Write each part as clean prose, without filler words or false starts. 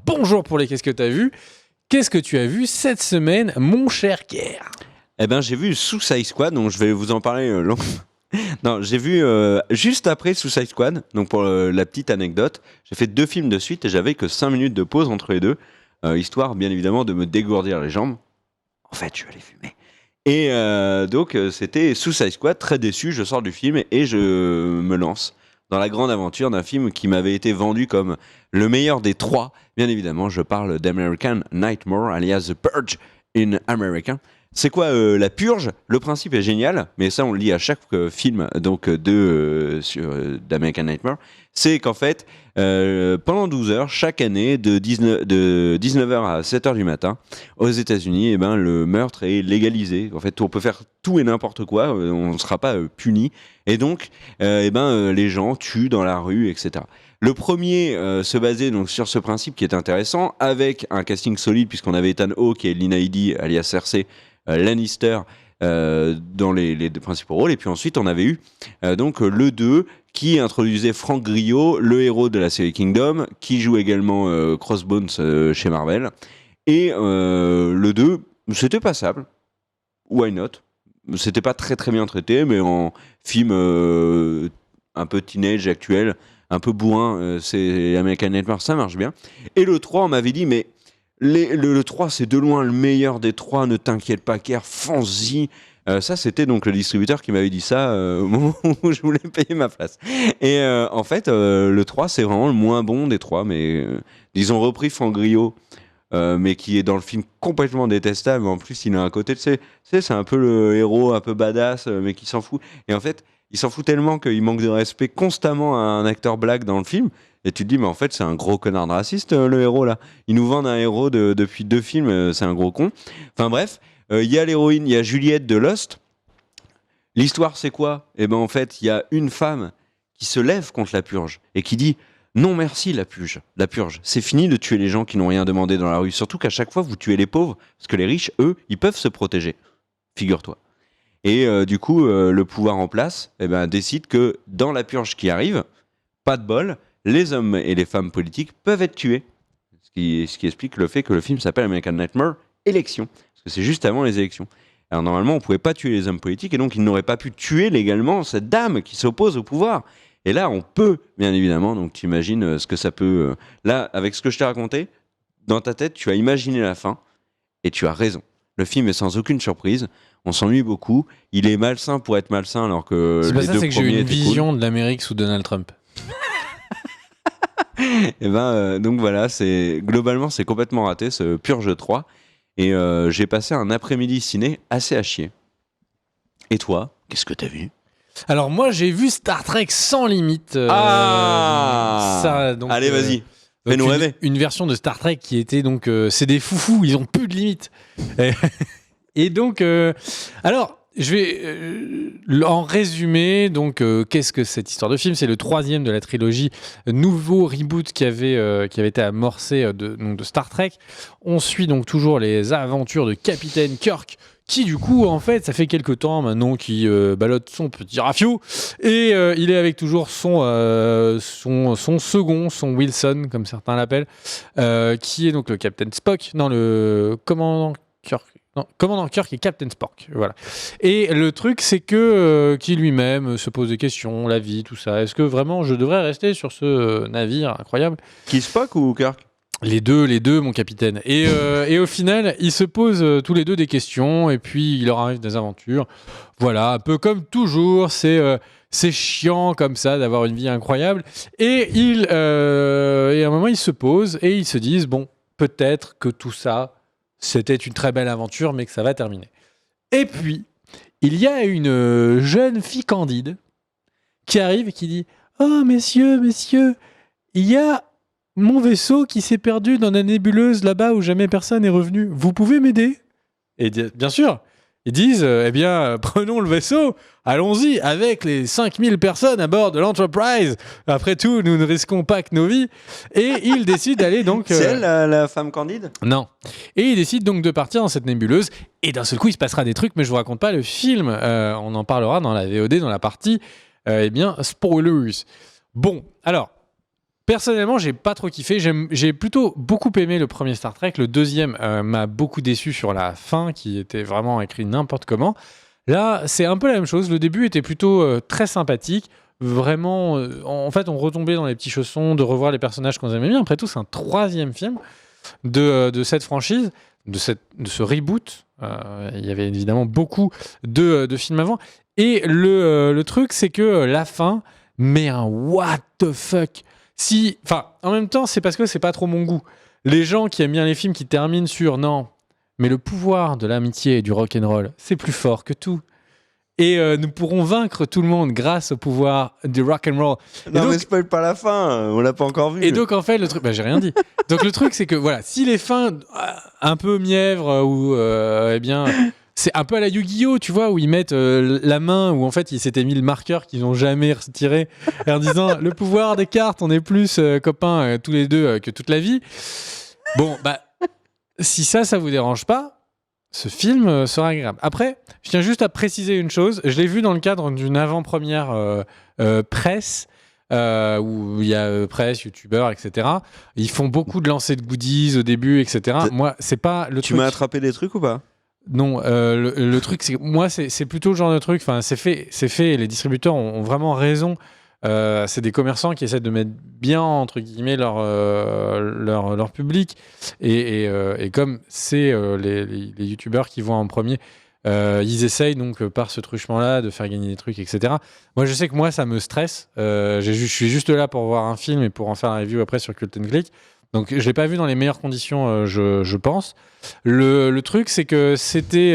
bonjour pour les Qu'est-ce que t'as vu. Qu'est-ce que tu as vu cette semaine, mon cher Kerr? Eh ben, j'ai vu Suicide Squad, donc je vais vous en parler longuement. Non, j'ai vu juste après Suicide Squad, donc pour la petite anecdote, j'ai fait 2 films de suite et j'avais que 5 minutes de pause entre les deux, histoire bien évidemment de me dégourdir les jambes. En fait, je vais aller fumer. Et donc, c'était Suicide Squad, très déçu, je sors du film et je me lance dans la grande aventure d'un film qui m'avait été vendu comme le meilleur des 3. Bien évidemment, je parle d'American Nightmare, alias The Purge in America. C'est quoi la purge? Le principe est génial, mais ça on le lit à chaque film donc d'American Nightmare. C'est qu'en fait, pendant 12 heures, chaque année, de 19h à 7h du matin, aux États-Unis, eh ben, le meurtre est légalisé. En fait, on peut faire tout et n'importe quoi, on ne sera pas puni. Et donc, les gens tuent dans la rue, etc. Le premier se basait donc sur ce principe qui est intéressant, avec un casting solide, puisqu'on avait Ethan Hawke et Lina Headey, alias Cersei Lannister, dans les 2 principaux rôles. Et puis ensuite, on avait eu donc le 2, qui introduisait Frank Grillo, le héros de la série Kingdom, qui joue également Crossbones chez Marvel. Et le 2, c'était passable. Why not? C'était pas très très bien traité, mais en film un peu teenage actuel, un peu bourrin, c'est American Nightmare, ça marche bien. Et le 3, on m'avait dit, mais le 3, c'est de loin le meilleur des 3, ne t'inquiète pas, Kerr, fonce-y. Ça, c'était donc le distributeur qui m'avait dit ça au moment où je voulais payer ma place. Et en fait, le 3, c'est vraiment le moins bon des 3, mais ils ont repris Frank Grillo, mais qui est dans le film complètement détestable. En plus, il a un côté, c'est un peu le héros un peu badass, mais qui s'en fout. Et en fait, il s'en fout tellement qu'il manque de respect constamment à un acteur black dans le film. Et tu te dis, mais en fait, c'est un gros connard de raciste, le héros là. Ils nous vendent un héros depuis 2 films, c'est un gros con. Enfin bref, il y a l'héroïne, il y a Juliette de Lost. L'histoire, c'est quoi? Eh ben en fait, il y a une femme qui se lève contre la purge et qui dit, non merci la purge, c'est fini de tuer les gens qui n'ont rien demandé dans la rue. Surtout qu'à chaque fois, vous tuez les pauvres, parce que les riches, eux, ils peuvent se protéger. Figure-toi. Et du coup, le pouvoir en place décide que dans la purge qui arrive, pas de bol, les hommes et les femmes politiques peuvent être tués. Ce qui explique le fait que le film s'appelle American Nightmare Élections. Parce que c'est juste avant les élections. Alors normalement, on ne pouvait pas tuer les hommes politiques et donc ils n'auraient pas pu tuer légalement cette dame qui s'oppose au pouvoir. Et là, on peut, bien évidemment, donc tu imagines ce que ça peut... Là, avec ce que je t'ai raconté, dans ta tête, tu as imaginé la fin et tu as raison. Le film est sans aucune surprise. On s'ennuie beaucoup. Il est malsain pour être malsain alors que c'est les pas ça, 2 c'est que j'ai premiers eu une étaient vision cool. de l'Amérique sous Donald Trump. Et donc voilà, globalement c'est complètement raté ce Purge 3 et j'ai passé un après-midi ciné assez à chier. Et toi, qu'est-ce que t'as vu? Alors moi, j'ai vu Star Trek sans limite. Donc, allez, vas-y, donc fais-nous rêver. une version de Star Trek qui était donc... c'est des foufous, ils ont plus de limites. Et donc... alors... Je vais en résumer. Donc, qu'est-ce que cette histoire de film? C'est le 3e de la trilogie, nouveau reboot qui avait été amorcé de Star Trek. On suit donc toujours les aventures de Capitaine Kirk, qui du coup, en fait, ça fait quelques temps maintenant qu'il ballotte son petit rafio, et il est avec toujours son second, son Wilson, comme certains l'appellent, qui est donc le Captain Spock, non, le commandant Kirk. Non, Commandant Kirk et Captain Spock, voilà. Et le truc, c'est que qui lui-même se pose des questions, la vie, tout ça. Est-ce que vraiment je devrais rester sur ce navire incroyable? Qui, Spock ou Kirk? Les deux, mon capitaine. Et au final, ils se posent tous les deux des questions, et puis il leur arrive des aventures. Voilà, un peu comme toujours, c'est chiant comme ça d'avoir une vie incroyable. Et à un moment, ils se posent et ils se disent, bon, peut-être que tout ça, c'était une très belle aventure, mais que ça va terminer. Et puis, il y a une jeune fille candide qui arrive et qui dit « Oh, messieurs, il y a mon vaisseau qui s'est perdu dans la nébuleuse là-bas où jamais personne n'est revenu. Vous pouvez m'aider ?» Et bien sûr, ils disent eh bien, prenons le vaisseau, allons-y avec les 5000 personnes à bord de l'Enterprise. Après tout, nous ne risquons pas que nos vies. Et ils décident d'aller donc... C'est elle, la femme candide? Non. Et ils décident donc de partir dans cette nébuleuse. Et d'un seul coup, il se passera des trucs, mais je vous raconte pas le film. On en parlera dans la VOD, dans la partie, spoilers. Bon, alors, Personnellement, j'ai pas trop kiffé. J'ai plutôt beaucoup aimé le premier Star Trek. Le deuxième m'a beaucoup déçu sur la fin, qui était vraiment écrit n'importe comment. Là, c'est un peu la même chose. Le début était plutôt très sympathique. Vraiment, en fait, on retombait dans les petits chaussons de revoir les personnages qu'on aimait bien. Après tout, c'est un troisième film de cette franchise, de ce reboot. Il y avait évidemment beaucoup de films avant. Et le truc, c'est que la fin, mais un what the fuck. En même temps, c'est parce que c'est pas trop mon goût. Les gens qui aiment bien les films qui terminent sur non, mais le pouvoir de l'amitié et du rock'n'roll, c'est plus fort que tout. Et nous pourrons vaincre tout le monde grâce au pouvoir du rock'n'roll. Non, mais spoil pas la fin, on l'a pas encore vu. Et donc, en fait, le truc... j'ai rien dit. Donc, le truc, c'est que, voilà, si les fins un peu mièvres ou, eh bien... C'est un peu à la Yu-Gi-Oh, tu vois, où ils mettent la main, où en fait ils s'étaient mis le marqueur qu'ils n'ont jamais retiré, en disant le pouvoir des cartes, on est plus copains tous les deux que toute la vie. Bon, si ça vous dérange pas, ce film sera agréable. Après, je tiens juste à préciser une chose. Je l'ai vu dans le cadre d'une avant-première presse, où il y a presse, youtubeurs, etc. Ils font beaucoup de lancers de goodies au début, etc. Moi, c'est pas le truc. Tu m'as attrapé des trucs ou pas ? Non, le truc, c'est que moi, c'est plutôt le genre de truc. Enfin, c'est fait. Et les distributeurs ont vraiment raison. C'est des commerçants qui essaient de mettre bien entre guillemets leur public. Et comme c'est les youtubeurs qui vont en premier, ils essayent donc par ce truchement-là de faire gagner des trucs, etc. Moi, je sais que moi, ça me stresse. Je suis juste là pour voir un film et pour en faire un review après sur Cult & Click. Donc, je l'ai pas vu dans les meilleures conditions, je pense. Le truc, c'est que c'était...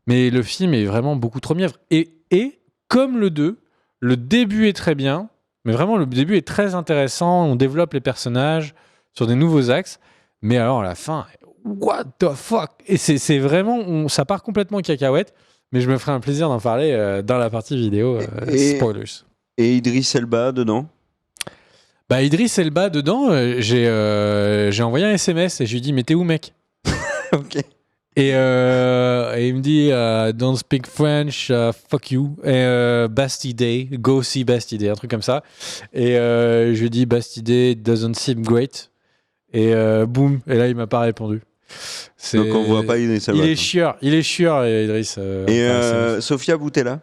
mais le film est vraiment beaucoup trop mièvre. Et comme le 2, le début est très bien, mais vraiment, le début est très intéressant. On développe les personnages sur des nouveaux axes. Mais alors, la fin, what the fuck ? Et c'est vraiment... ça part complètement en cacahuète. Mais je me ferai un plaisir d'en parler dans la partie vidéo. Spoilers. Et Idris Elba dedans ? Idris Elba dedans, j'ai envoyé un SMS et je lui ai dit mais t'es où mec? Ok. Et il me dit don't speak French, fuck you. Et Bastille Day, go see Bastille Day, un truc comme ça. Et je lui ai dit Bastille Day doesn't seem great. Et boum, et là il m'a pas répondu. Donc on voit pas Idris Elba. Il est chieur Idris. Et Sofia Boutella.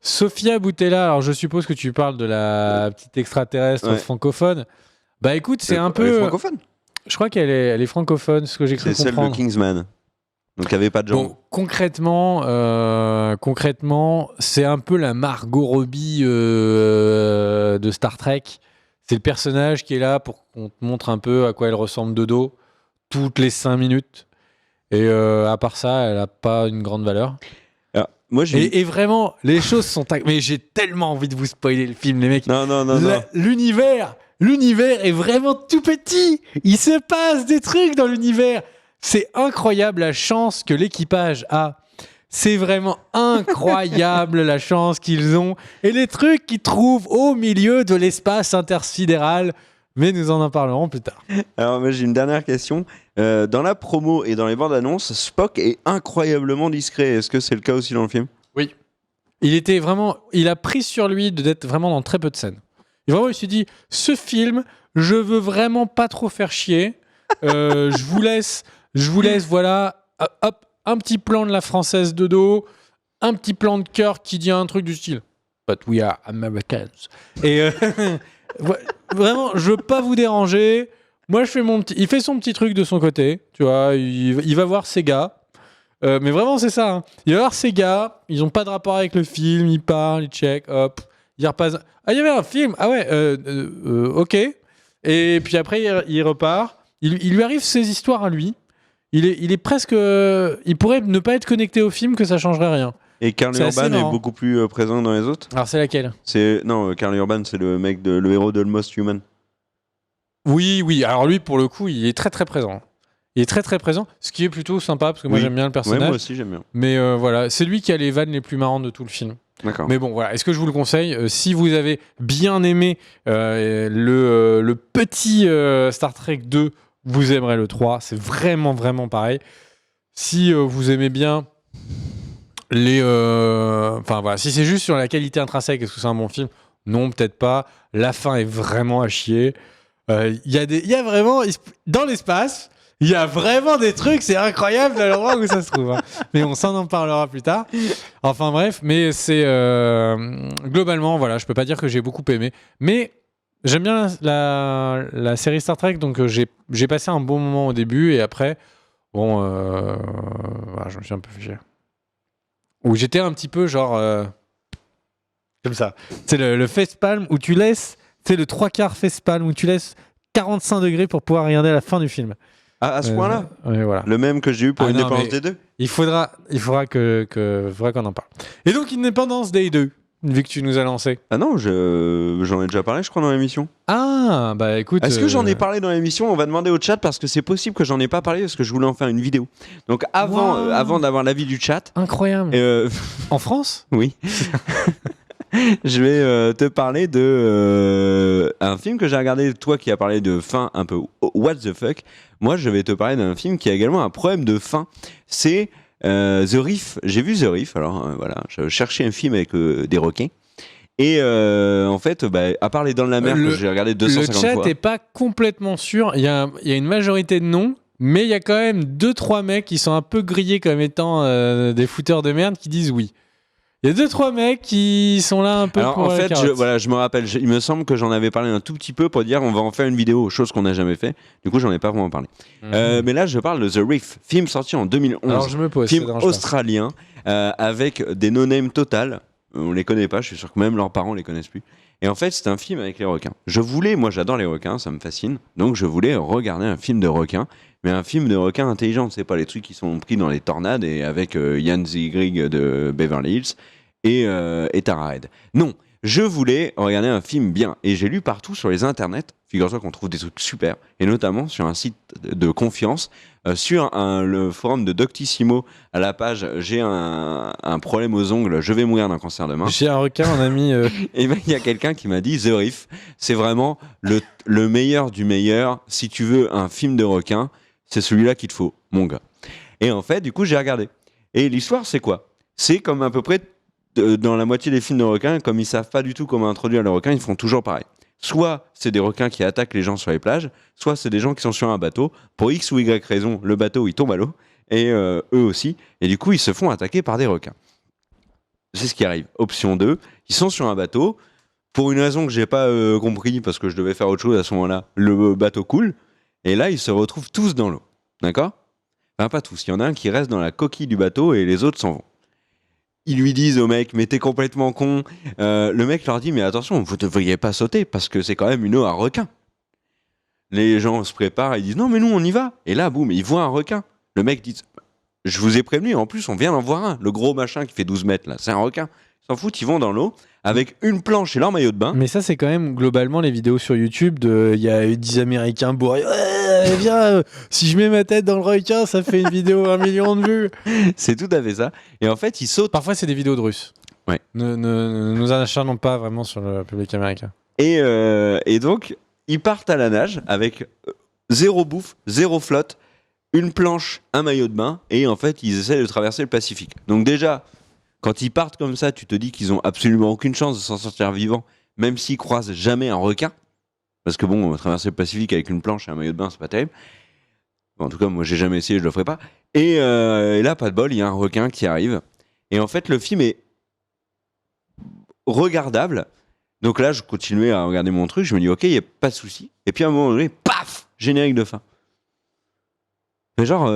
Sofia Boutella, alors je suppose que tu parles de la petite extraterrestre francophone. Écoute, c'est un peu... Elle est francophone ? Je crois qu'elle est francophone, ce que j'ai cru comprendre. C'est celle de Kingsman. Donc il n'y avait pas de genre. Bon, concrètement, c'est un peu la Margot Robbie de Star Trek. C'est le personnage qui est là pour qu'on te montre un peu à quoi elle ressemble de dos toutes les 5 minutes. Et à part ça, elle n'a pas une grande valeur. Moi, et vraiment, les choses sont... Mais j'ai tellement envie de vous spoiler le film, les mecs. Non. L'univers est vraiment tout petit. Il se passe des trucs dans l'univers. C'est incroyable la chance que l'équipage a. C'est vraiment incroyable la chance qu'ils ont. Et les trucs qu'ils trouvent au milieu de l'espace intersidéral. Mais nous en parlerons plus tard. Alors, moi, j'ai une dernière question. Dans la promo et dans les bandes annonces, Spock est incroyablement discret. Est-ce que c'est le cas aussi dans le film ? Oui. Il a pris sur lui d'être vraiment dans très peu de scènes. Il s'est dit, ce film, je veux vraiment pas trop faire chier. Je vous laisse, voilà, hop, un petit plan de la française de dos, un petit plan de cœur qui dit un truc du style « But we are Americans ». Et vraiment, je veux pas vous déranger. Moi, il fait son petit truc de son côté, tu vois. Il va voir ses gars. Mais vraiment, c'est ça. Hein. Il va voir ses gars. Ils ont pas de rapport avec le film. Ils parlent, ils check, hop. Il repasse. Ah, il y avait un film. Ah ouais, ok. Et puis après, il repart. Il lui arrive ses histoires à lui. Il est presque... il pourrait ne pas être connecté au film, que ça changerait rien. Et Karl Urban est beaucoup plus présent dans les autres. Alors, c'est laquelle ? Karl Urban, c'est le mec, le héros de Almost Human. Oui. Alors lui, pour le coup, il est très très présent. Il est très très présent, ce qui est plutôt sympa, parce que moi j'aime bien le personnage. Ouais, moi aussi j'aime bien. Mais voilà, c'est lui qui a les vannes les plus marrantes de tout le film. D'accord. Mais bon, voilà, est-ce que je vous le conseille ? Si vous avez bien aimé le petit Star Trek 2, vous aimerez le 3. C'est vraiment, vraiment pareil. Si vous aimez bien si c'est juste sur la qualité intrinsèque, est-ce que c'est un bon film ? Non, peut-être pas. La fin est vraiment à chier. Il y a vraiment... Dans l'espace, il y a vraiment des trucs, c'est incroyable dans l'endroit où ça se trouve. Hein. Mais on s'en en parlera plus tard. Enfin bref, mais c'est... globalement, voilà, je peux pas dire que j'ai beaucoup aimé. Mais j'aime bien la série Star Trek, donc j'ai passé un bon moment au début, et après, bon, voilà, je me suis un peu fait chier. Où j'étais un petit peu genre... comme ça. C'est le facepalm où tu laisses... C'est le 3/4 facepalm où tu laisses 45 degrés pour pouvoir regarder la fin du film. À ce point-là Voilà. Le même que j'ai eu pour Independence Day 2. Il faudra qu'on en parle. Et donc Independence Day 2, vu que tu nous as lancé. Ah non, j'en ai déjà parlé, je crois, dans l'émission. Ah, bah écoute... Est-ce que j'en ai parlé dans l'émission? On va demander au chat parce que c'est possible que j'en ai pas parlé parce que je voulais en faire une vidéo. Donc avant d'avoir l'avis du chat... Incroyable. En France? Oui. Je vais te parler de un film que j'ai regardé, toi qui as parlé de fin un peu what the fuck. Moi, je vais te parler d'un film qui a également un problème de fin. C'est The Reef. J'ai vu The Reef, alors voilà, je cherchais un film avec des requins. Et en fait, à part Les Dents de la Mer que j'ai regardé 250 fois. Le chat n'est pas complètement sûr. Il y a une majorité de non, mais il y a quand même 2-3 mecs qui sont un peu grillés comme étant des fouteurs de merde qui disent oui. Il y a 2-3 mecs qui sont là un peu alors, pour en fait, la je me rappelle, il me semble que j'en avais parlé un tout petit peu pour dire on va en faire une vidéo, chose qu'on n'a jamais fait. Du coup, j'en ai pas vraiment parlé. Mais là, je parle de The Reef, film sorti en 2011. Alors, je me pose, film australien avec des no-name total. On les connaît pas, je suis sûr que même leurs parents les connaissent plus. Et en fait, c'est un film avec les requins. Moi j'adore les requins, ça me fascine. Donc je voulais regarder un film de requins, mais un film de requins intelligent. C'est pas les trucs qui sont pris dans les tornades et avec Ian Ziegler de Beverly Hills et Tara Reid. Non, je voulais regarder un film bien. Et j'ai lu partout sur les internets, figure-toi qu'on trouve des trucs super, et notamment sur un site de confiance, sur le forum de Doctissimo, à la page « J'ai un problème aux ongles, je vais mourir d'un cancer de main ». J'ai un requin, on a mis... Et ben il y a quelqu'un qui m'a dit « The Reef, c'est vraiment le meilleur du meilleur. Si tu veux un film de requin, c'est celui-là qu'il te faut, mon gars. » Et en fait, du coup, j'ai regardé. Et l'histoire, c'est quoi? C'est comme à peu près... dans la moitié des films de requins, comme ils savent pas du tout comment introduire les requins, ils font toujours pareil. Soit c'est des requins qui attaquent les gens sur les plages, soit c'est des gens qui sont sur un bateau. Pour X ou Y raison, le bateau il tombe à l'eau, et eux aussi, et du coup ils se font attaquer par des requins. C'est ce qui arrive. Option 2, ils sont sur un bateau, pour une raison que j'ai pas compris, parce que je devais faire autre chose à ce moment-là, le bateau coule, et là ils se retrouvent tous dans l'eau. D'accord? Enfin pas tous, il y en a un qui reste dans la coquille du bateau et les autres s'en vont. Ils lui disent au mec, mais t'es complètement con. Le mec leur dit, mais attention, vous ne devriez pas sauter parce que c'est quand même une eau à requin. Les gens se préparent, ils disent, non, mais nous, on y va. Et là, boum, ils voient un requin. Le mec dit, je vous ai prévenu, en plus, on vient d'en voir un. Le gros machin qui fait 12 mètres, là, c'est un requin. Ils s'en foutent, ils vont dans l'eau avec une planche et leur maillot de bain. Mais ça, c'est quand même globalement les vidéos sur YouTube. Il y a 10 Américains bourrés. Ouais, viens, si je mets ma tête dans le requin, ça fait une vidéo 1 million de vues. C'est tout à fait ça. Et en fait, ils sautent. Parfois, c'est des vidéos de Russes. Ouais. Ne nous acharnons pas vraiment sur le public américain. Et donc, ils partent à la nage avec zéro bouffe, zéro flotte, une planche, un maillot de bain, et en fait, ils essaient de traverser le Pacifique. Donc déjà, quand ils partent comme ça, tu te dis qu'ils ont absolument aucune chance de s'en sortir vivants, même s'ils croisent jamais un requin. Parce que bon, traverser le Pacifique avec une planche et un maillot de bain, c'est pas terrible. En tout cas, moi, j'ai jamais essayé, je le ferai pas. Et là, pas de bol, il y a un requin qui arrive. Et en fait, le film est regardable. Donc là, je continuais à regarder mon truc, je me dis, ok, il n'y a pas de souci. Et puis à un moment donné, paf, générique de fin. Mais genre,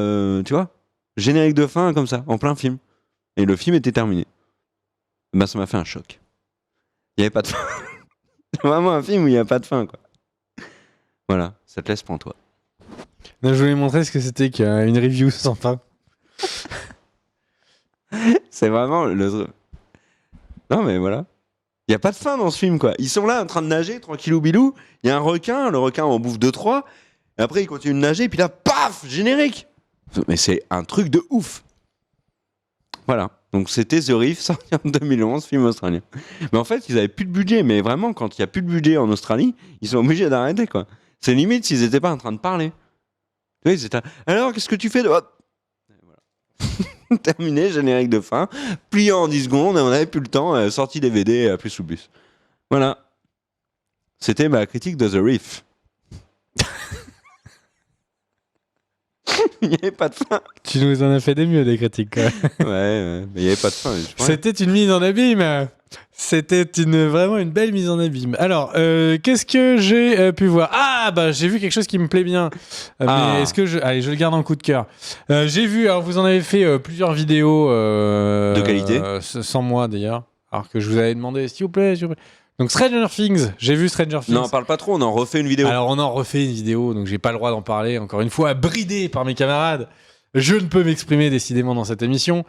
tu vois, générique de fin comme ça, en plein film. Et le film était terminé. Bah, ça m'a fait un choc. Il n'y avait pas de fin. C'est vraiment un film où il n'y a pas de fin, quoi. Voilà, ça te laisse pour toi. Non, je voulais montrer ce que c'était qu'une review sans fin. C'est vraiment le... Non, mais voilà. Il n'y a pas de fin dans ce film, quoi. Ils sont là en train de nager, tranquillou bilou. Il y a un requin, le requin en bouffe 2-3. Et après, il continue de nager, puis là, paf, générique. Mais c'est un truc de ouf. Voilà. Donc c'était The Reef, sorti en 2011, film australien. Mais en fait, ils avaient plus de budget. Mais vraiment, quand il n'y a plus de budget en Australie, ils sont obligés d'arrêter, quoi. C'est limite s'ils n'étaient pas en train de parler. Tu vois, ils étaient... Alors, qu'est-ce que tu fais de... Voilà. Terminé, générique de fin. Plié en 10 secondes, et on n'avait plus le temps. Sortie DVD, plus sous bus. Voilà. C'était ma critique de The Reef. Il n'y avait pas de fin. Tu nous en as fait des mieux, des critiques. Quoi. Ouais, mais il n'y avait pas de fin. C'était une mise en abîme. C'était vraiment une belle mise en abîme. Alors, qu'est-ce que j'ai pu voir ? Ah, bah, j'ai vu quelque chose qui me plaît bien. Mais est-ce que allez, je le garde en coup de cœur. J'ai vu, alors vous en avez fait plusieurs vidéos. De qualité. Sans moi, d'ailleurs. Alors que je vous avais demandé, s'il vous plaît. Donc, Stranger Things. J'ai vu Stranger Things. Non, parle pas trop, on en refait une vidéo. Alors, on en refait une vidéo, donc j'ai pas le droit d'en parler. Encore une fois, bridé par mes camarades. Je ne peux m'exprimer décidément dans cette émission.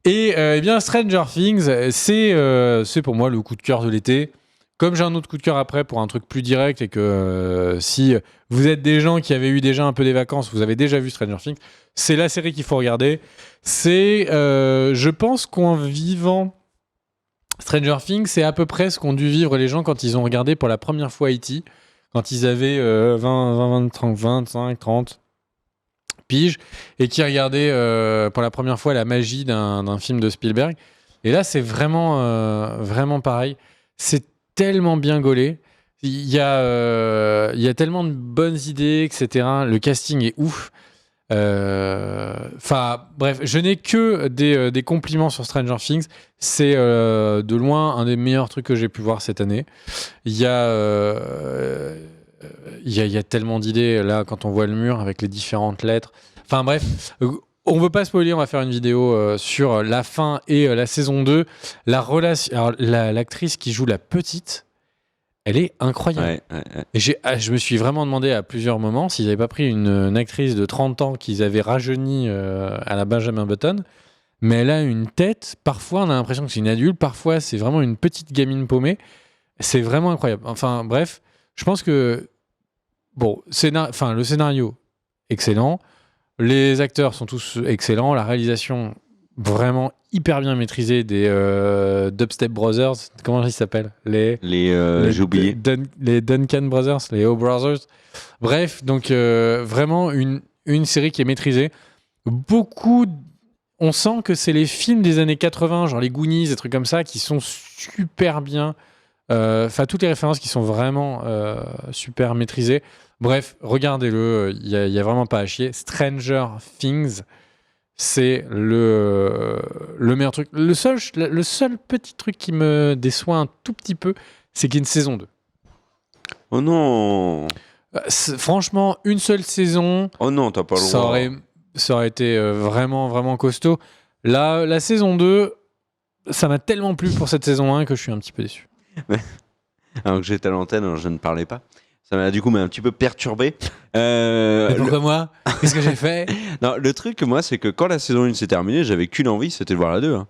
Et eh bien, Stranger Things, c'est pour moi le coup de cœur de l'été. Comme j'ai un autre coup de cœur après pour un truc plus direct et que si vous êtes des gens qui avaient eu déjà un peu des vacances, vous avez déjà vu Stranger Things, c'est la série qu'il faut regarder. Je pense qu'en vivant Stranger Things, c'est à peu près ce qu'ont dû vivre les gens quand ils ont regardé pour la première fois E.T., quand ils avaient 20, 30, 25, 30 piges, et qui regardaient pour la première fois la magie d'un film de Spielberg. Et là, c'est vraiment pareil. C'est tellement bien gaulé. Il y a tellement de bonnes idées, etc. Le casting est ouf. Enfin, bref, je n'ai que des compliments sur Stranger Things. C'est de loin un des meilleurs trucs que j'ai pu voir cette année. Il y a tellement d'idées là quand on voit le mur avec les différentes lettres. Enfin bref, on veut pas spoiler, on va faire une vidéo sur la fin et la saison 2. La relation, alors, l'actrice qui joue la petite, elle est incroyable. Ouais. Et je me suis vraiment demandé à plusieurs moments s'ils n'avaient pas pris une actrice de 30 ans qu'ils avaient rajeunie à la Benjamin Button. Mais elle a une tête, parfois on a l'impression que c'est une adulte, parfois c'est vraiment une petite gamine paumée. C'est vraiment incroyable. Enfin bref, je pense que bon, le scénario, excellent. Les acteurs sont tous excellents. La réalisation, vraiment hyper bien maîtrisée des Dubstep Brothers. Comment ils s'appellent J'ai oublié. Les Duncan Brothers, les O Brothers. Bref, donc vraiment une série qui est maîtrisée. On sent que c'est les films des années 80, genre les Goonies, des trucs comme ça, qui sont super bien. Enfin, toutes les références qui sont vraiment super maîtrisées. Bref, regardez-le, il y a vraiment pas à chier. Stranger Things, c'est le meilleur truc. Le seul petit truc qui me déçoit un tout petit peu, c'est qu'il y a une saison 2. Oh non. Franchement, une seule saison. Oh non, t'as pas le droit. Ça aurait été vraiment, vraiment costaud. Là, la saison 2, ça m'a tellement plu pour cette saison 1 que je suis un petit peu déçu. Alors que j'étais à l'antenne, alors je ne parlais pas. Ça m'a du coup un petit peu perturbé. Mais pourquoi moi ? Qu'est-ce que j'ai fait ? Non, le truc, moi, c'est que quand la saison 1 s'est terminée, j'avais qu'une envie, c'était de voir la 2. Hein.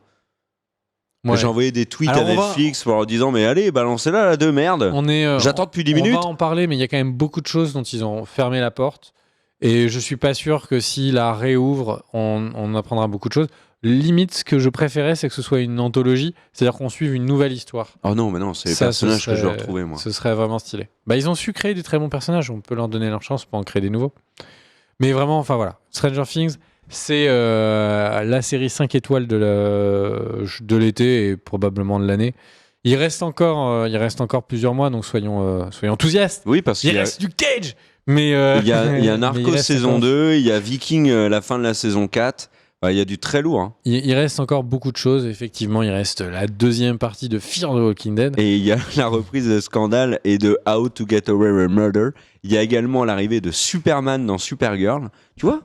Ouais. J'ai envoyé des tweets à Netflix pour leur disant mais allez, balancez-la la 2, merde. J'attends depuis 10 minutes. On va en parler, mais il y a quand même beaucoup de choses dont ils ont fermé la porte. Et je suis pas sûr que s'ils la réouvrent, on apprendra beaucoup de choses. Limite, ce que je préférais, c'est que ce soit une anthologie, c'est-à-dire qu'on suive une nouvelle histoire. Oh non, mais non, c'est les personnages que je veux retrouver, moi. Ce serait vraiment stylé. Bah, ils ont su créer des très bons personnages, on peut leur donner leur chance pour en créer des nouveaux. Mais vraiment, enfin voilà, Stranger Things, c'est la série 5 étoiles de l'été et probablement de l'année. Il reste encore plusieurs mois, donc soyons enthousiastes. Oui, parce qu'il reste du Cage. Mais il y a Narcos saison 2, il y a Viking la fin de la saison 4. Il y a du très lourd. Hein. Il reste encore beaucoup de choses, effectivement. Il reste la deuxième partie de Fear the Walking Dead. Et il y a la reprise de Scandal et de How to Get Away with Murder. Il y a également l'arrivée de Superman dans Supergirl. Tu vois ?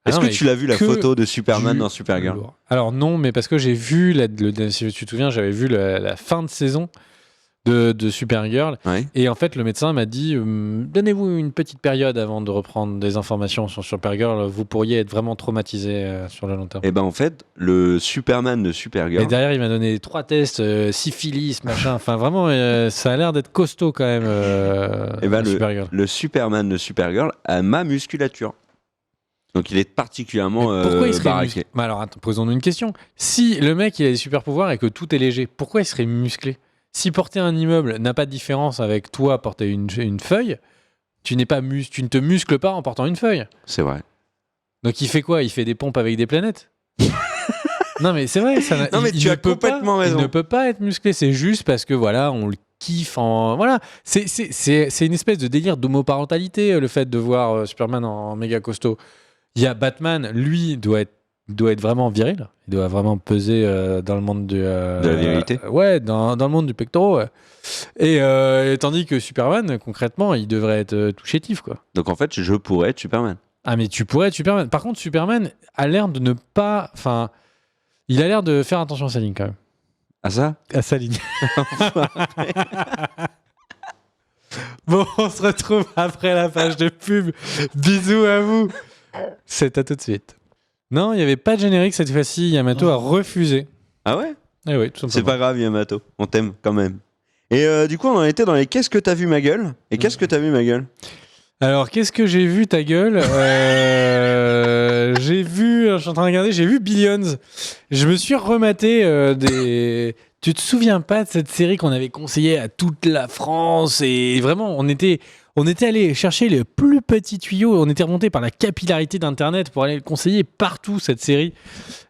Est-ce que tu l'as vu la photo de Superman dans Supergirl ? Alors non, mais parce que j'ai vu, si tu te souviens, j'avais vu la fin de saison de Supergirl. Ouais. Et en fait, le médecin m'a dit donnez-vous une petite période avant de reprendre des informations sur Supergirl. Vous pourriez être vraiment traumatisé sur le long terme. Et ben en fait, le Superman de Supergirl. Et derrière, il m'a donné 3 tests, syphilis, machin. Enfin, vraiment, ça a l'air d'être costaud quand même. Et ben Supergirl. Le Superman de Supergirl a ma musculature. Donc il est particulièrement pourquoi il serait baraqué. Mais alors, attends, posons-nous une question. Si le mec il a des super pouvoirs et que tout est léger, pourquoi il serait musclé ? Si porter un immeuble n'a pas de différence avec toi porter une feuille, tu ne te muscles pas en portant une feuille. C'est vrai. Donc il fait quoi ? Il fait des pompes avec des planètes ? Non, mais c'est vrai. Non, mais tu as complètement raison. Il ne peut pas être musclé. C'est juste parce que voilà, on le kiffe. Voilà. C'est une espèce de délire d'homoparentalité, le fait de voir Superman en méga costaud. Il y a Batman, lui, doit être vraiment viril. Il doit vraiment peser dans le monde de la virilité. Ouais, dans le monde du pectoral. Ouais. Et tandis que Superman, concrètement, il devrait être tout chétif, quoi. Donc en fait, je pourrais être Superman. Ah, mais tu pourrais être Superman. Par contre, Superman a l'air de ne pas... Enfin, il a l'air de faire attention à sa ligne, quand même. À ça? À sa ligne. Bon, on se retrouve après la page de pub. Bisous à vous. C'est à tout de suite. Non, il n'y avait pas de générique cette fois-ci. Yamato a refusé. Ah ouais? Eh oui, tout simplement. C'est pas grave, Yamato. On t'aime quand même. Et du coup, on en était dans les Qu'est-ce que t'as vu, ma gueule? Et qu'est-ce que t'as vu, ma gueule? Alors, qu'est-ce que j'ai vu, ta gueule? J'ai vu, je suis en train de regarder, j'ai vu Billions. Je me suis rematé des... Tu te souviens pas de cette série qu'on avait conseillée à toute la France? Et vraiment, on était allé chercher les plus petits tuyaux. On était remonté par la capillarité d'Internet pour aller le conseiller partout, cette série.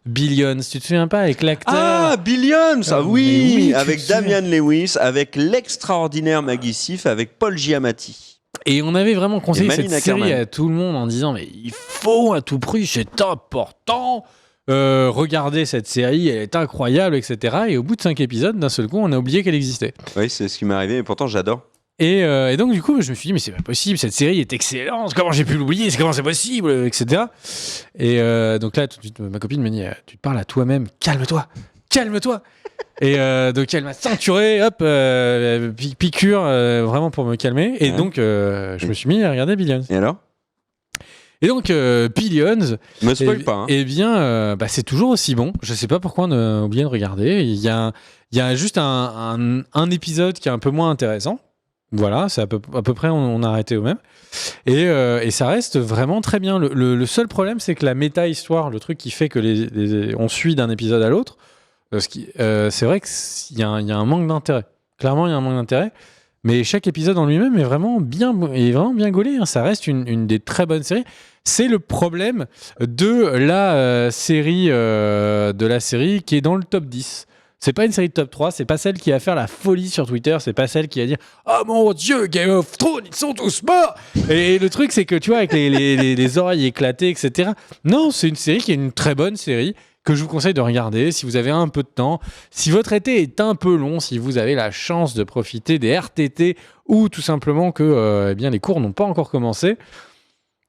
Billions, tu te souviens pas, avec l'acteur? Ah, Billions! Ah oui, oui, avec Damian Lewis, avec l'extraordinaire Maggie Siff, avec Paul Giamatti. Et on avait vraiment conseillé cette Malina série Ackerman. à tout le monde en disant mais il faut à tout prix, c'est important, regardez cette série, elle est incroyable, etc. Et au bout de 5 épisodes, d'un seul coup, on a oublié qu'elle existait. Oui, c'est ce qui m'est arrivé, et pourtant j'adore. Et donc du coup, je me suis dit mais c'est pas possible, cette série est excellente, comment j'ai pu l'oublier, comment c'est possible, etc. Et donc là, tout de suite, ma copine me dit tu te parles à toi-même, calme-toi. Et donc elle m'a ceinturé, hop, piqûre, vraiment pour me calmer. Et donc je me suis mis à regarder Billions. Et alors? Et donc Billions, Me spoil pas. Hein. eh bien, c'est toujours aussi bon. Je sais pas pourquoi on a oublié de regarder. Il y a juste un épisode qui est un peu moins intéressant. Voilà, c'est à peu près, on a arrêté au même. Et ça reste vraiment très bien. Le seul problème, c'est que la méta-histoire, le truc qui fait que on suit d'un épisode à l'autre, c'est vrai qu'il y a un manque d'intérêt. Clairement, il y a un manque d'intérêt. Mais chaque épisode en lui-même est vraiment bien gaulé. Hein. Ça reste une des très bonnes séries. C'est le problème de la série qui est dans le top 10. C'est pas une série de top 3, c'est pas celle qui va faire la folie sur Twitter, c'est pas celle qui va dire « Oh mon Dieu, Game of Thrones, ils sont tous morts !» Et le truc, c'est que tu vois, avec les oreilles éclatées, etc. Non, c'est une série qui est une très bonne série que je vous conseille de regarder si vous avez un peu de temps. Si votre été est un peu long, si vous avez la chance de profiter des RTT ou tout simplement que eh bien, les cours n'ont pas encore commencé,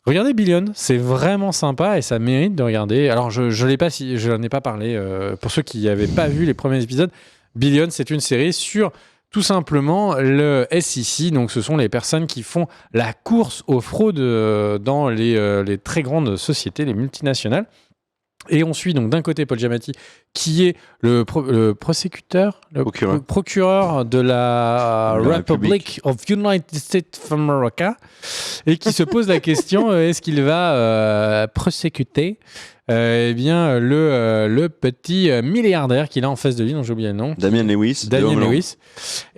regardez Billions, c'est vraiment sympa et ça mérite de regarder. Alors, je n'en ai pas parlé. Pour ceux qui n'avaient pas vu les premiers épisodes, Billions, c'est une série sur tout simplement le SEC. Donc, ce sont les personnes qui font la course aux fraudes dans les très grandes sociétés, les multinationales. Et on suit donc d'un côté Paul Giamatti, qui est le prosécuteur, procureur de la Republic of United States of America, et qui se pose la question est-ce qu'il va prosécuter le petit milliardaire qu'il a en face de lui, dont j'ai oublié le nom. Damien Lewis.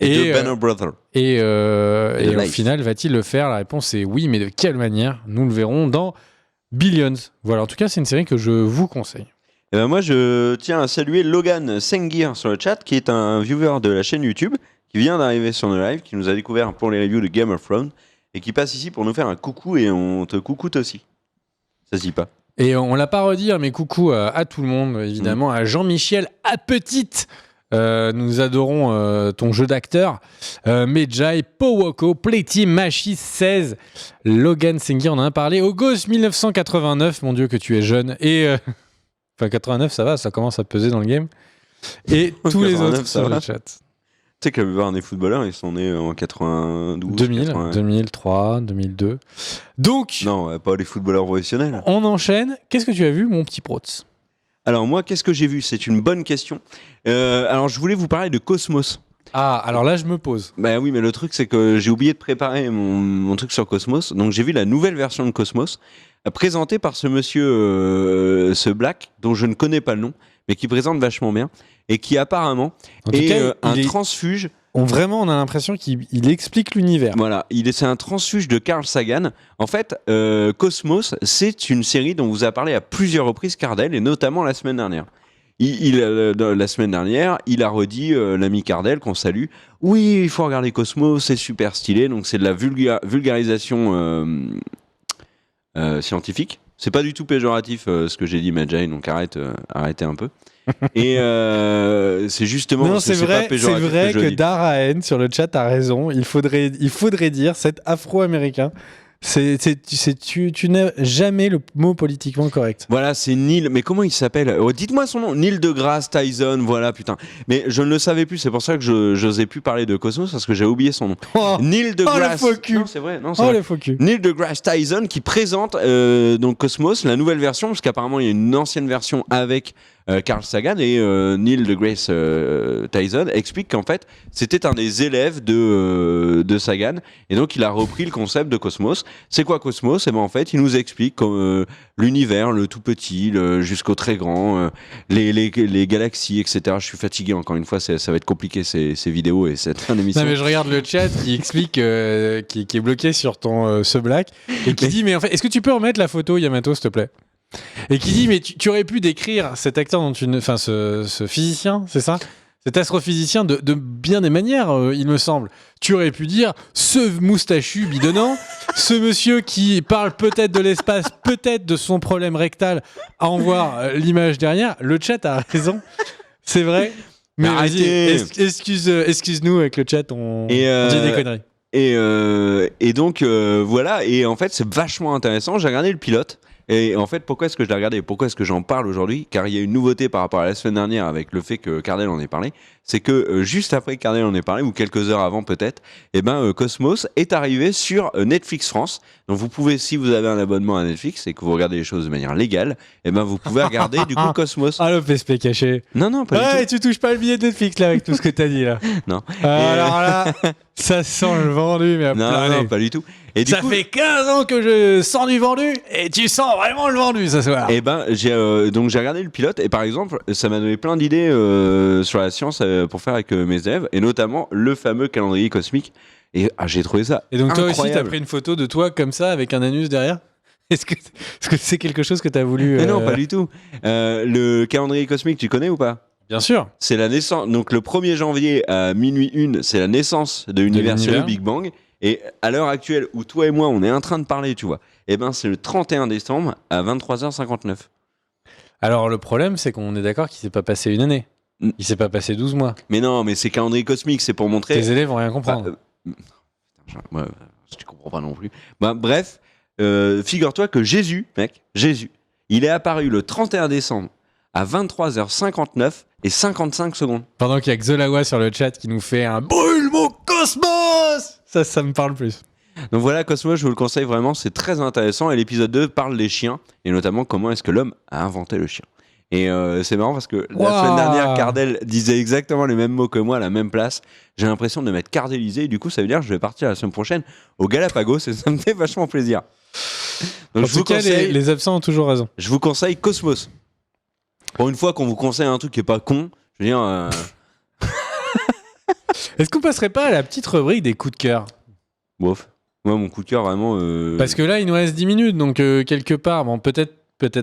Et Ben O'Brother. Et au final, va-t-il le faire? La réponse est oui, mais de quelle manière? Nous le verrons dans Billions. Voilà, en tout cas, c'est une série que je vous conseille. Et ben moi, je tiens à saluer Logan Sengir sur le chat, qui est un viewer de la chaîne YouTube, qui vient d'arriver sur nos lives, qui nous a découvert pour les reviews de Game of Thrones, et qui passe ici pour nous faire un coucou, et on te coucoute aussi. Ça se dit pas. Et on l'a pas redire, mais coucou à tout le monde, évidemment, à Jean-Michel Apetite. Nous adorons ton jeu d'acteur. Medjay, Powoko, Pleti, Machi 16, Logan Sengir, on en a parlé. August 1989, mon Dieu que tu es jeune. Et enfin 89, ça va, ça commence à peser dans le game. Et tous les autres sur le chat. Tu sais que la plupart des footballeurs, ils sont nés en 92, 2000, 80... 2003, 2002. Donc, non, pas les footballeurs professionnels. On enchaîne. Qu'est-ce que tu as vu, mon petit Prots? Alors moi, qu'est-ce que j'ai vu? C'est une bonne question. Alors je voulais vous parler de Cosmos. Ah, alors là, je me pose. Bah oui, mais le truc, c'est que j'ai oublié de préparer mon truc sur Cosmos. Donc j'ai vu la nouvelle version de Cosmos, présentée par ce monsieur, ce Black, dont je ne connais pas le nom, mais qui présente vachement bien, et qui apparemment est un transfuge. Vraiment, on a l'impression qu'il explique l'univers. Voilà, c'est un transfuge de Carl Sagan. En fait, Cosmos, c'est une série dont vous a parlé à plusieurs reprises Cardel, et notamment la semaine dernière. La semaine dernière, il a redit, l'ami Cardel, qu'on salue. Oui, il faut regarder Cosmos, c'est super stylé. Donc, c'est de la vulgarisation scientifique. C'est pas du tout péjoratif ce que j'ai dit, Majay, donc arrêtez un peu. Et c'est justement. Non, c'est vrai que que Daraen sur le chat a raison. Il faudrait dire cet afro-américain. Tu n'as jamais le mot politiquement correct. Voilà, c'est Neil. Mais comment il s'appelle ? Dites-moi son nom. Neil deGrasse Tyson. Voilà, putain. Mais je ne le savais plus. C'est pour ça que je n'osais plus parler de Cosmos parce que j'ai oublié son nom. Neil deGrasse. Oh, le faux cul. Non, c'est vrai. Non, c'est vrai. Le faux cul. Neil deGrasse Tyson qui présente donc Cosmos, la nouvelle version, parce qu'apparemment il y a une ancienne version avec Carl Sagan, et Neil deGrasse Tyson explique qu'en fait c'était un des élèves de Sagan, et donc il a repris le concept de Cosmos. C'est quoi Cosmos ? Et ben en fait il nous explique l'univers, le tout petit jusqu'au très grand, les galaxies, etc. Je suis fatigué encore une fois, ça va être compliqué ces vidéos et cette émission. Non mais je regarde le chat qui explique qui est bloqué sur ton Sublack et qui dit mais en fait est-ce que tu peux remettre la photo Yamato s'il te plaît ? Et qui dit mais tu aurais pu décrire cet acteur ce physicien, c'est ça ? Cet astrophysicien de bien des manières, il me semble. Tu aurais pu dire ce moustachu bidonnant, ce monsieur qui parle peut-être de l'espace, peut-être de son problème rectal, à en voir l'image derrière. Le chat a raison, c'est vrai. Mais vas-y, excuse-nous avec le chat, on dit des conneries. Et donc voilà, et en fait c'est vachement intéressant. J'ai regardé le pilote. Et en fait, pourquoi est-ce que je l'ai regardé ? Pourquoi est-ce que j'en parle aujourd'hui ? Car il y a une nouveauté par rapport à la semaine dernière avec le fait que Cardel en ait parlé. C'est que juste après que Cardel en ait parlé, ou quelques heures avant peut-être, Cosmos est arrivé sur Netflix France. Donc vous pouvez, si vous avez un abonnement à Netflix et que vous regardez les choses de manière légale, vous pouvez regarder du coup Cosmos. Ah, le PSP caché. Non, pas du tout. Ouais, tu touches pas le billet de Netflix là avec tout ce que t'as dit là. Non. Alors là, ça sent le vendu, mais non, pas du tout. Et du coup, fait 15 ans que je sens du vendu et tu sens vraiment le vendu ce soir. J'ai regardé le pilote et par exemple, ça m'a donné plein d'idées sur la science pour faire avec mes élèves, et notamment le fameux calendrier cosmique. Et j'ai trouvé ça Et donc incroyable. toi aussi, t'as pris une photo de toi comme ça avec un anus derrière ? Est-ce que c'est quelque chose que t'as voulu Mais non, pas du tout. Le calendrier cosmique, tu connais ou pas ? Bien sûr. C'est la naissance. Donc le 1er janvier à minuit 1, c'est la naissance de l'univers, c'est le Big Bang. Et à l'heure actuelle où toi et moi on est en train de parler, tu vois, c'est le 31 décembre à 23h59. Alors le problème, c'est qu'on est d'accord qu'il s'est pas passé une année. Il s'est pas passé 12 mois. Mais non, mais c'est calendrier cosmique, c'est pour montrer. Tes élèves vont rien comprendre. Tu comprends pas non plus. Bref, figure-toi que Jésus, il est apparu le 31 décembre à 23h59 et 55 secondes. Pendant qu'il y a Xolawa sur le chat qui nous fait un brûle mon cosmos. Ça me parle plus. Donc voilà, Cosmos, je vous le conseille vraiment, c'est très intéressant. Et l'épisode 2 parle des chiens, et notamment comment est-ce que l'homme a inventé le chien. Et c'est marrant parce que la semaine dernière, Cardel disait exactement les mêmes mots que moi à la même place. J'ai l'impression de m'être cardélisé, et du coup ça veut dire que je vais partir la semaine prochaine au Galapagos, et ça me fait vachement plaisir. Donc, en tout cas, les absents ont toujours raison. Je vous conseille Cosmos. Pour une fois qu'on vous conseille un truc qui est pas con, je veux dire... Est-ce qu'on passerait pas à la petite rubrique des coups de cœur ? Bof. Moi, mon coup de cœur, vraiment... Parce que là, il nous reste 10 minutes, donc quelque part, bon, peut-être,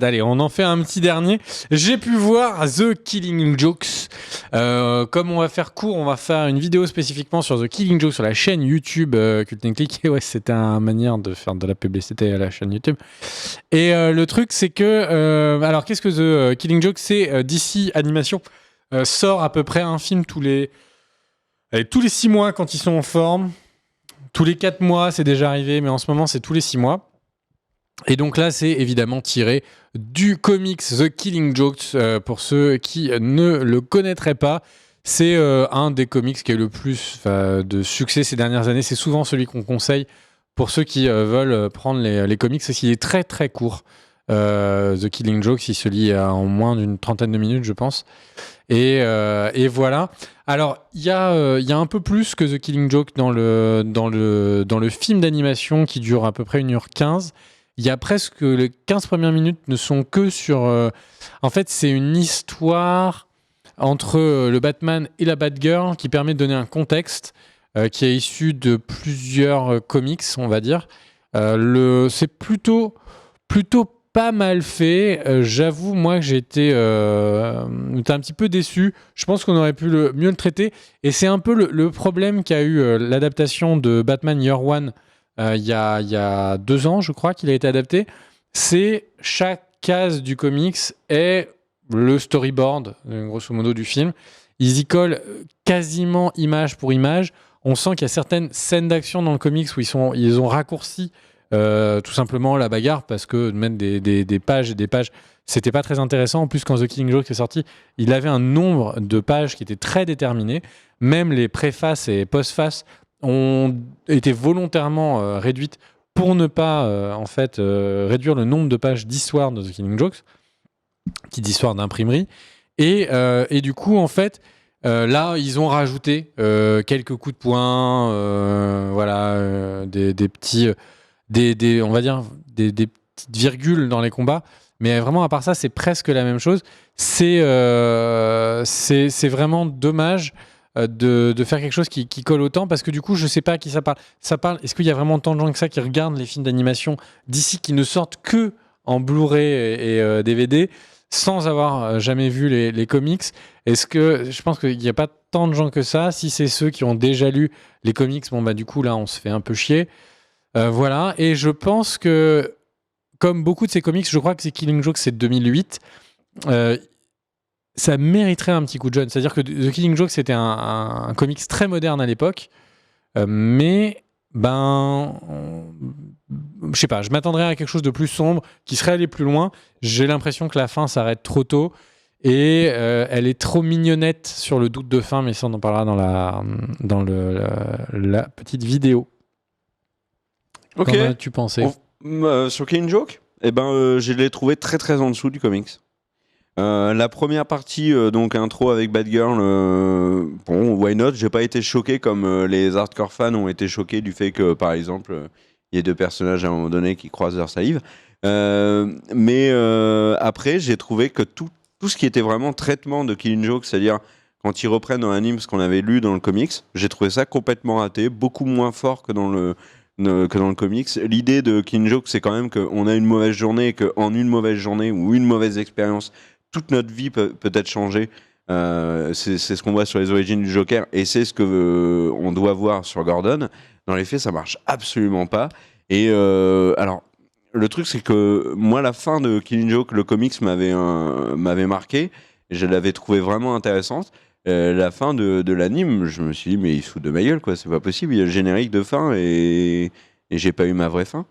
allez, on en fait un petit dernier. J'ai pu voir The Killing Jokes. Comme on va faire court, on va faire une vidéo spécifiquement sur The Killing Jokes sur la chaîne YouTube Culting Click. Et ouais, c'était une manière de faire de la publicité à la chaîne YouTube. Et le truc, c'est que... alors, qu'est-ce que The Killing Jokes ? C'est DC Animation. Sort à peu près un film tous les 6 mois quand ils sont en forme. Tous les 4 mois, c'est déjà arrivé, mais en ce moment, c'est tous les 6 mois. Et donc là, c'est évidemment tiré du comics The Killing Jokes. Pour ceux qui ne le connaîtraient pas, c'est un des comics qui a eu le plus de succès ces dernières années. C'est souvent celui qu'on conseille pour ceux qui veulent prendre les comics, parce qu'il est très très court. The Killing Jokes, il se lit en moins d'une trentaine de minutes, je pense. Et voilà. Alors, il y a un peu plus que The Killing Joke dans le film d'animation qui dure à peu près 1h15. Il y a presque les 15 premières minutes ne sont que sur... en fait, c'est une histoire entre le Batman et la Batgirl qui permet de donner un contexte qui est issu de plusieurs comics, on va dire. C'est plutôt pas mal fait. J'avoue, moi, que j'étais un petit peu déçu. Je pense qu'on aurait pu mieux le traiter. Et c'est un peu le problème qu'a eu l'adaptation de Batman Year One il y a 2 ans, je crois, qu'il a été adapté. C'est chaque case du comics est le storyboard, grosso modo, du film. Ils y collent quasiment image pour image. On sent qu'il y a certaines scènes d'action dans le comics où ils ont raccourci tout simplement la bagarre parce que mettre des pages et des pages, c'était pas très intéressant. En plus, quand The Killing Joke est sorti, il avait un nombre de pages qui était très déterminé. Même les préfaces et postfaces ont été volontairement réduites pour ne pas réduire le nombre de pages d'histoire de The Killing Jokes, petite histoire d'imprimerie. Et du coup, en fait, là, ils ont rajouté quelques coups de poing, des petits, on va dire, des petites virgules dans les combats. Mais vraiment, à part ça, c'est presque la même chose. C'est vraiment dommage de faire quelque chose qui colle autant, parce que du coup, je sais pas à qui ça parle. Est-ce qu'il y a vraiment tant de gens que ça qui regardent les films d'animation d'ici qui ne sortent que en Blu-ray et DVD sans avoir jamais vu les comics? Est-ce que je pense qu'il n'y a pas tant de gens que ça? Si c'est ceux qui ont déjà lu les comics, bon bah du coup là on se fait un peu chier. Voilà, et je pense que comme beaucoup de ces comics, je crois que c'est Killing Joke, c'est de 2008. Ça mériterait un petit coup de jeune. C'est-à-dire que The Killing Joke, c'était un comics très moderne à l'époque, mais je sais pas, je m'attendrais à quelque chose de plus sombre, qui serait allé plus loin. J'ai l'impression que la fin s'arrête trop tôt et elle est trop mignonnette sur le doute de fin, mais ça on en parlera dans la petite vidéo. Ok. Qu'en as-tu pensé? Sur Killing Joke, je l'ai trouvé très très en dessous du comics. La première partie, donc intro avec Batgirl, bon, why not? J'ai pas été choqué comme les hardcore fans ont été choqués du fait que, par exemple, il y ait 2 personnages à un moment donné qui croisent leur salive. Mais après, j'ai trouvé que tout ce qui était vraiment traitement de Killing Joke, c'est-à-dire quand ils reprennent en anime ce qu'on avait lu dans le comics, j'ai trouvé ça complètement raté, beaucoup moins fort que dans le comics. L'idée de Killing Joke, c'est quand même qu'on a une mauvaise journée et qu'en une mauvaise journée ou une mauvaise expérience, toute notre vie peut être changée. C'est ce qu'on voit sur les origines du Joker et c'est ce que on doit voir sur Gordon. Dans les faits, ça marche absolument pas. Et alors, le truc, c'est que moi, la fin de Killing Joke, le comics m'avait marqué. Je l'avais trouvé vraiment intéressante. La fin de l'anime, je me suis dit, mais il se fout de ma gueule, quoi. C'est pas possible. Il y a le générique de fin et j'ai pas eu ma vraie fin.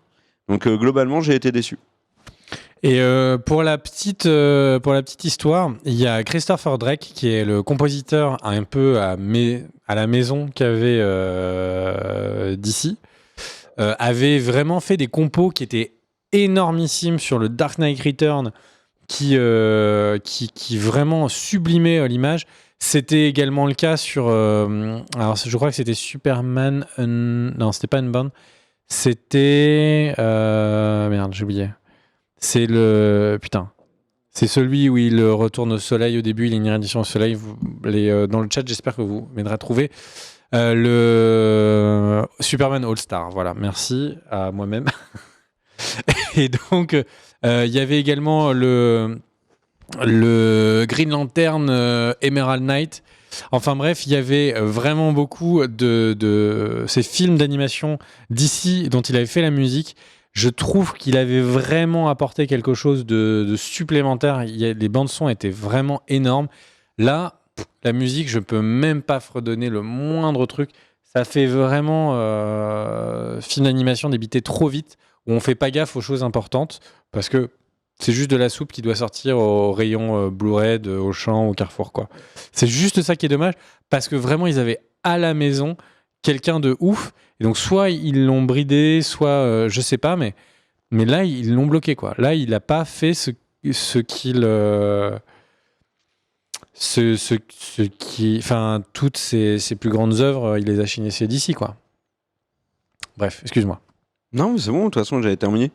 Donc, globalement, j'ai été déçu. Et pour la petite histoire, il y a Christopher Drake qui est le compositeur un peu à la maison qu'avait DC, avait vraiment fait des compos qui étaient énormissimes sur le Dark Knight Return, qui vraiment sublimait l'image. C'était également le cas sur alors je crois que c'était Superman non, c'était pas Unbound, c'était merde, j'ai oublié. C'est c'est celui où il retourne au soleil au début, il a une irradiation au soleil. Dans le chat, j'espère que vous m'aiderez à trouver. Le Superman All-Star, voilà, merci à moi-même. Et donc, il y avait également le Green Lantern Emerald Knight. Enfin bref, il y avait vraiment beaucoup de ces films d'animation d'ici dont il avait fait la musique. Je trouve qu'il avait vraiment apporté quelque chose de supplémentaire. Les bandes-son étaient vraiment énormes. Là, la musique, je peux même pas fredonner le moindre truc. Ça fait vraiment film d'animation débité trop vite, où on fait pas gaffe aux choses importantes, parce que c'est juste de la soupe qui doit sortir au rayon Blu-ray, au Auchan, au Carrefour, quoi. C'est juste ça qui est dommage, parce que vraiment, ils avaient à la maison quelqu'un de ouf. Et donc, soit ils l'ont bridé, soit je sais pas, mais là, ils l'ont bloqué, quoi. Là, il a pas fait ce qu'il. Enfin, toutes ses plus grandes œuvres, il les a chez d'ici, quoi. Bref, excuse-moi. Non, c'est bon, de toute façon, j'avais terminé.